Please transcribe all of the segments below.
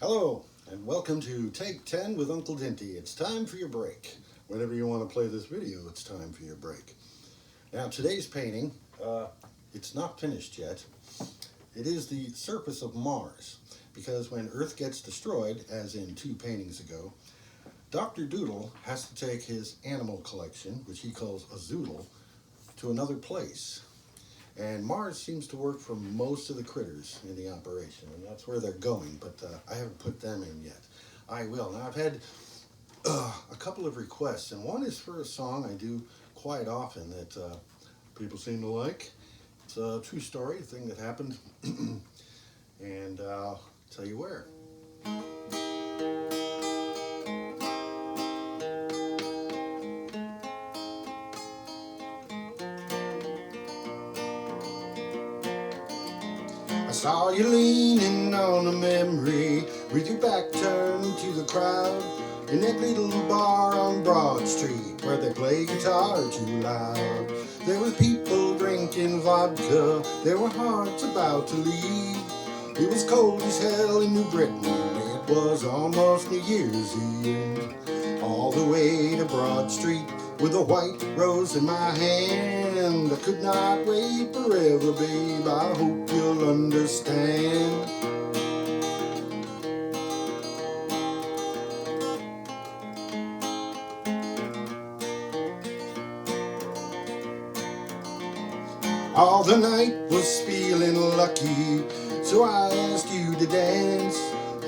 Hello, and welcome to Take 10 with Uncle Dinty. It's time for your break. Whenever you want to play this video, it's time for your break. Now, today's painting, it's not finished yet. It is the surface of Mars, because when Earth gets destroyed, as in 2 paintings ago, Dr. Doodle has to take his animal collection, which he calls a ZOODLE, to another place. And Mars seems to work for most of the critters in the operation, and that's where they're going, but I haven't put them in yet. I will. Now, I've had a couple of requests, and one is for a song I do quite often that people seem to like. It's a true story, a thing that happened, and I'll tell you where. I saw you leaning on a memory with your back turned to the crowd in that little bar on Broad Street where they play guitar too loud. There was people drinking vodka, there were hearts about to leave. It was cold as hell in New Britain, it was almost New Year's Eve. All the way to Broad Street with a white rose in my hand. I could not wait forever, babe, I hope you'll understand. All the night was feeling lucky, so I asked you to dance.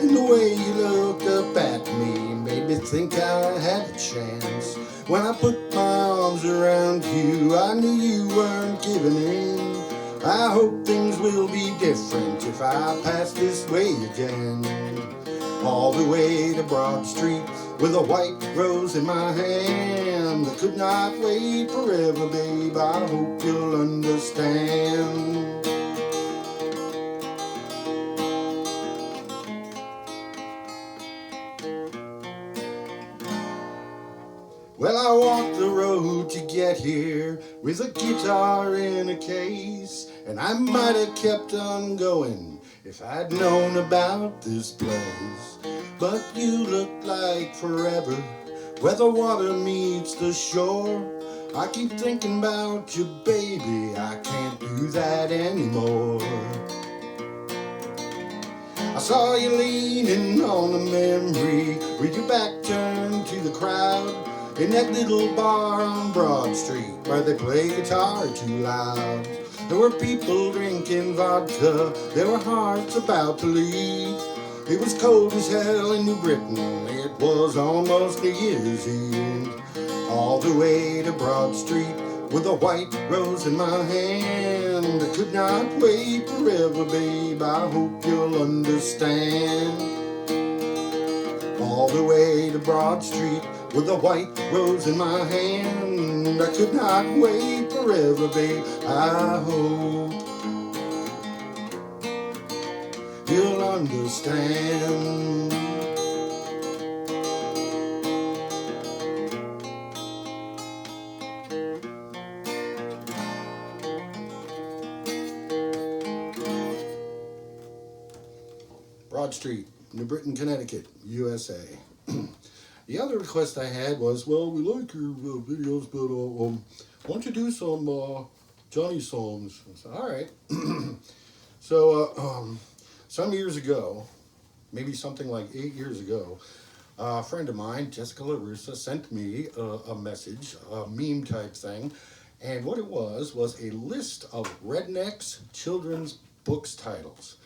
And the way you looked up at me made me think I had a chance. When I put my arms around you, I knew you weren't giving in. I hope things will be different if I pass this way again. All the way to Broad Street with a white rose in my hand. I could not wait forever, babe, I hope you'll understand. Well, I walked the road to get here with a guitar in a case, and I might have kept on going if I'd known about this place. But you look like forever where the water meets the shore. I keep thinking about you, baby, I can't do that anymore. I saw you leaning on a memory with your back turned to the crowd in that little bar on Broad Street where they play guitar too loud. There were people drinking vodka, there were hearts about to leave. It was cold as hell in New Britain, it was almost New Year's Eve. All the way to Broad Street with a white rose in my hand. I could not wait forever, babe, I hope you'll understand. All the way to Broad Street with a white rose in my hand. I could not wait forever, babe, I hope you'll understand. Broad Street, New Britain, Connecticut, USA. The other request I had was, well, we like your videos, but why don't you do some Johnny songs? I said, all right. So, some years ago, maybe something like 8 years ago, a friend of mine, Jessica LaRussa, sent me a message, a meme type thing, and what it was a list of rednecks children's books titles.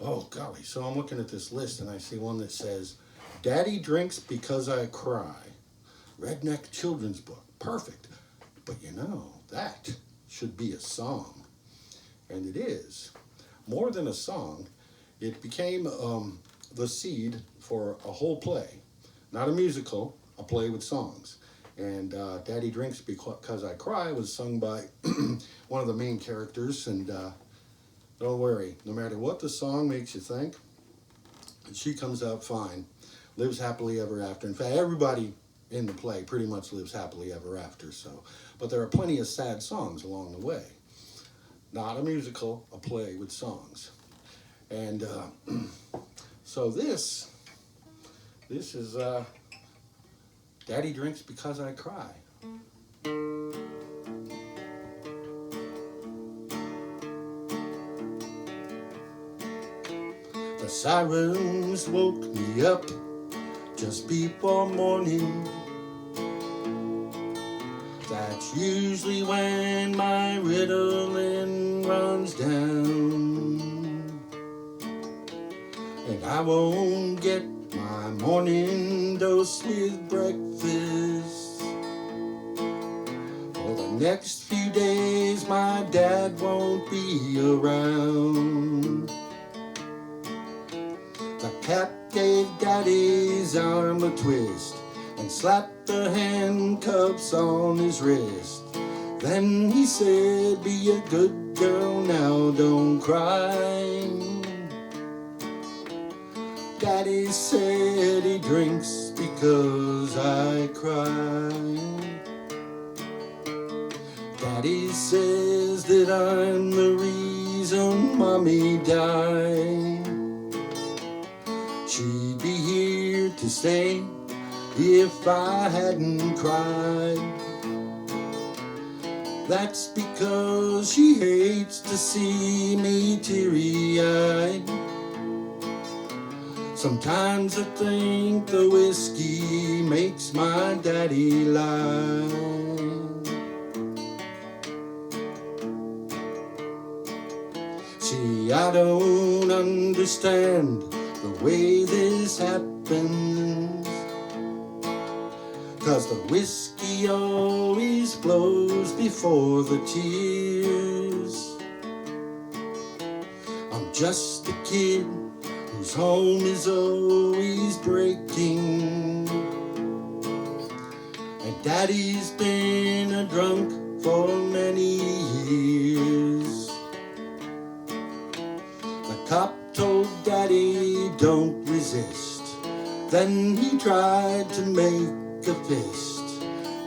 Oh golly, so I'm looking at this list and I see one that says, Daddy Drinks Because I Cry. Redneck children's book. Perfect. But you know, that should be a song. And it is. More than a song, it became the seed for a whole play. Not a musical, a play with songs. And Daddy Drinks Because I Cry was sung by one of the main characters. And don't worry, no matter what the song makes you think, she comes out fine. Lives happily ever after. In fact, everybody in the play pretty much lives happily ever after. So, but there are plenty of sad songs along the way. Not a musical, a play with songs. And So this is Daddy Drinks Because I Cry. The sirens woke me up just before morning. That's usually when my Ritalin runs down, and I won't get my morning dose with breakfast. For the next few days my dad won't be around. The cat gave Daddy's arm a twist and slapped the handcuffs on his wrist. Then he said, be a good girl now, don't cry. Daddy said he drinks because I cry. Daddy says that I'm the reason Mommy died. She'd be here to stay if I hadn't cried. That's because she hates to see me teary-eyed. Sometimes I think the whiskey makes my daddy lie. See, I don't understand the way this happens, 'cause the whiskey always flows before the tears. I'm just a kid whose home is always breaking, and Daddy's been a drunk for many years. The cop told Daddy don't resist, then he tried to make a fist.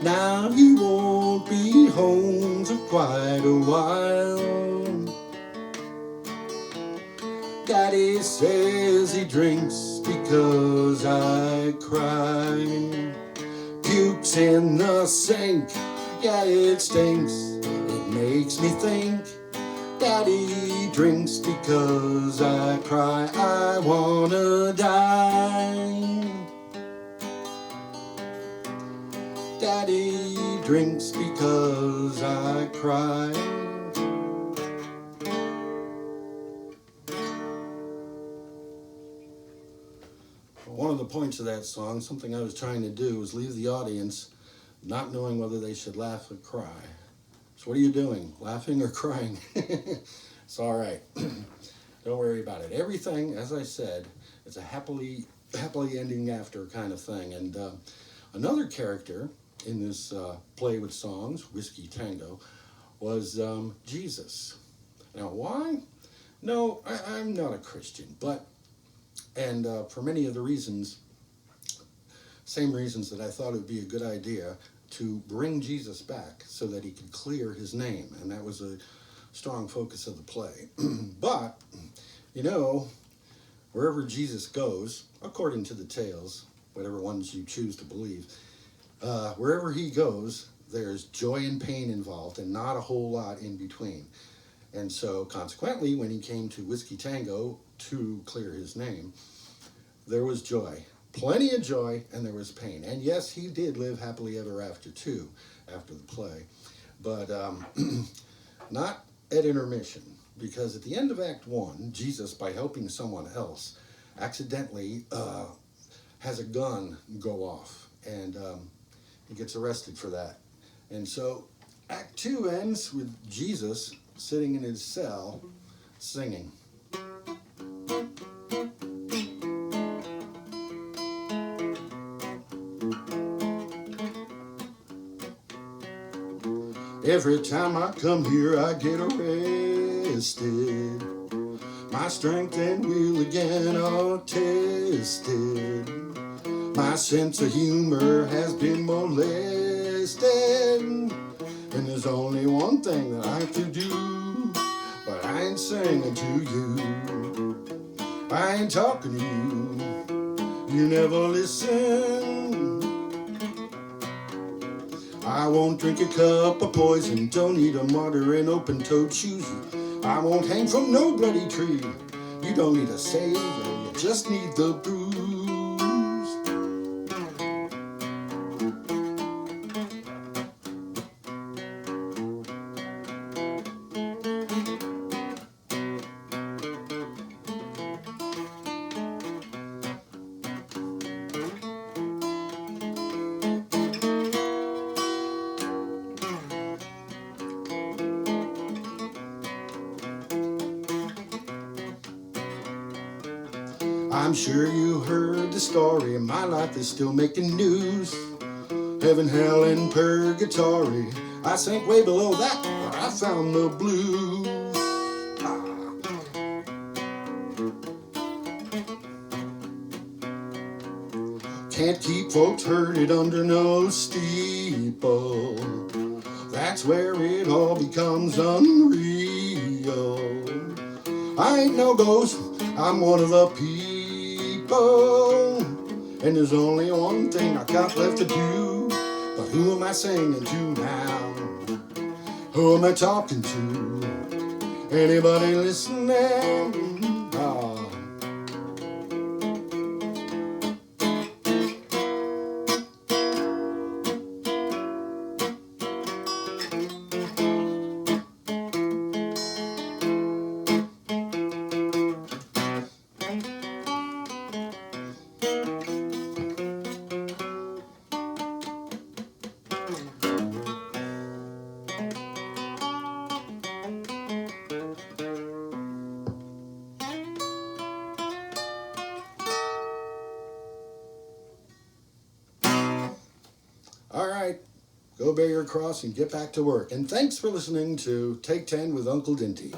Now he won't be home for quite a while. Daddy says he drinks because I cry. Pukes in the sink, yeah, it stinks. It makes me think. Daddy drinks because I cry. I wanna die. Daddy drinks because I cry. One of the points of that song, something I was trying to do, was leave the audience not knowing whether they should laugh or cry. So what are you doing? Laughing or crying? It's all right. Don't worry about it. Everything, as I said, it's a happily ending after kind of thing. And another character in this play with songs, Whiskey Tango, was Jesus. Now, why? No, I'm not a Christian, but, and for many of the reasons, same reasons that I thought it would be a good idea to bring Jesus back so that he could clear his name, and that was a strong focus of the play. But, you know, wherever Jesus goes, according to the tales, whatever ones you choose to believe, wherever he goes, there's joy and pain involved and not a whole lot in between. And so, consequently, when he came to Whiskey Tango to clear his name, there was joy. Plenty of joy, and there was pain. And yes, he did live happily ever after, too, after the play. But not at intermission, because at the end of Act 1, Jesus, by helping someone else, accidentally has a gun go off, and he gets arrested for that. And so Act 2 ends with Jesus sitting in his cell singing. Every time I come here, I get arrested. My strength and will again are tested. My sense of humor has been molested. And there's only one thing that I have to do, but I ain't singing to you. I ain't talking to you. You never listen. I won't drink a cup of poison, don't eat a martyr in open-toed shoes. I won't hang from no bloody tree. You don't need a savior, you just need the booze. I'm sure you heard the story, my life is still making news. Heaven, hell, and purgatory, I sank way below that, but I found the blues. Can't keep folks herded under no steeple. That's where it all becomes unreal. I ain't no ghost, I'm one of the people. And there's only one thing I got left to do. But who am I singing to now? Who am I talking to? Anybody listening? All right, go bear your cross and get back to work. And thanks for listening to Take 10 with Uncle Dinty.